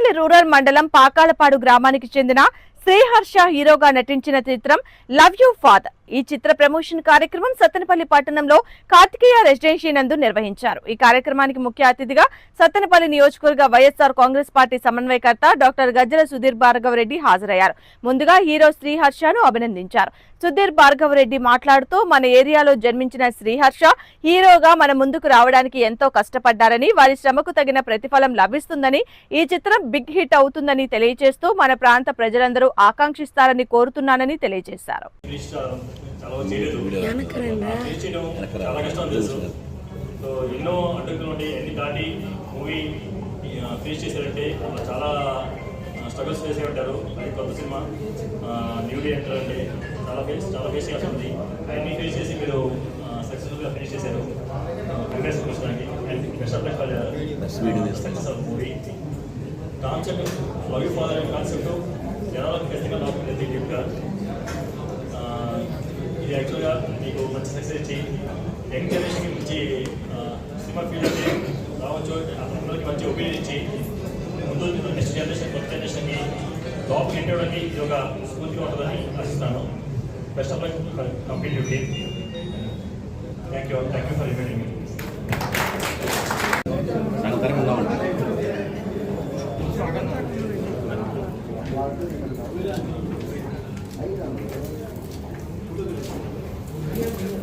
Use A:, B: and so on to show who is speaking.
A: Sattenapalli rural మండలం పాకాలపాడు గ్రామానికి చెందిన శ్రీహర్ష హీరోగా నటించిన చిత్రం లవ్ యూ ఫాదర్. ఈ చిత్ర ప్రమోషన్ కార్యక్రమం సత్తెనపల్లి పట్టణంలో కార్తికేయ రెసిడెన్సీ నందు నిర్వహించారు. ఈ కార్యక్రమానికి ముఖ్య అతిథిగా సత్తెనపల్లి నియోజకవర్గ వైఎస్ఆర్ కాంగ్రెస్ పార్టీ సమన్వయకర్త డాక్టర్ గజ్జల సుధీర్ భార్గవరెడ్డి హాజరయ్యారు. ముందుగా హీరో శ్రీహర్షను అభినందించారు. సుధీర్ భార్గవరెడ్డి మాట్లాడుతూ, మన ఏరియాలో జన్మించిన శ్రీహర్ష హీరోగా మన ముందుకు రావడానికి ఎంతో కష్టపడ్డారని, వారి శ్రమకు తగిన ప్రతిఫలం లభిస్తుందని, ఈ చిత్రం బిగ్ హిట్ అవుతుందని తెలియజేస్తూ మన ప్రాంత ప్రజలందరూ ఆకాంక్షిస్తారని కోరుతున్నానని తెలియజేశారు.
B: ఎన్నో అడ్డంకులు ఉండి ఎన్ని దాటి మూవీ ఫేస్ చేశారంటే చాలా స్ట్రగుల్స్ చేసే ఉంటారు. అది కొత్త సినిమా న్యూలీ ఎంటర్ అంటే చాలా ఫేస్ చేయాల్సి ఉంది. అన్నీ ఫేస్ చేసి మీరు సక్సెస్ఫుల్గా ఫినిష్ చేశారు. కంగ్రెస్ కృష్ణకి and best of luck success of movie. Concept love you father అనే కాన్సెప్ట్ జనాలకు ఖచ్చితంగా నాకు ప్రతి గిఫ్ట్గా ఇది యాక్చువల్గా మీకు మంచి సక్సెస్ ఇచ్చి యంగ్ జనరేషన్కి మంచి సినిమా ఫీల్డ్ అంటే రావచ్చు, అందరికి మంచి ఒపీనియన్ ఇచ్చి ముందు నెక్స్ట్ జనరేషన్ కొత్త జనరేషన్కి జాబ్ పెట్టడానికి ఇది ఒక స్ఫూర్తిగా ఉంటుందని ఆశిస్తాను. Best of luck complete duty. Thank you for inviting me.
C: Thank you.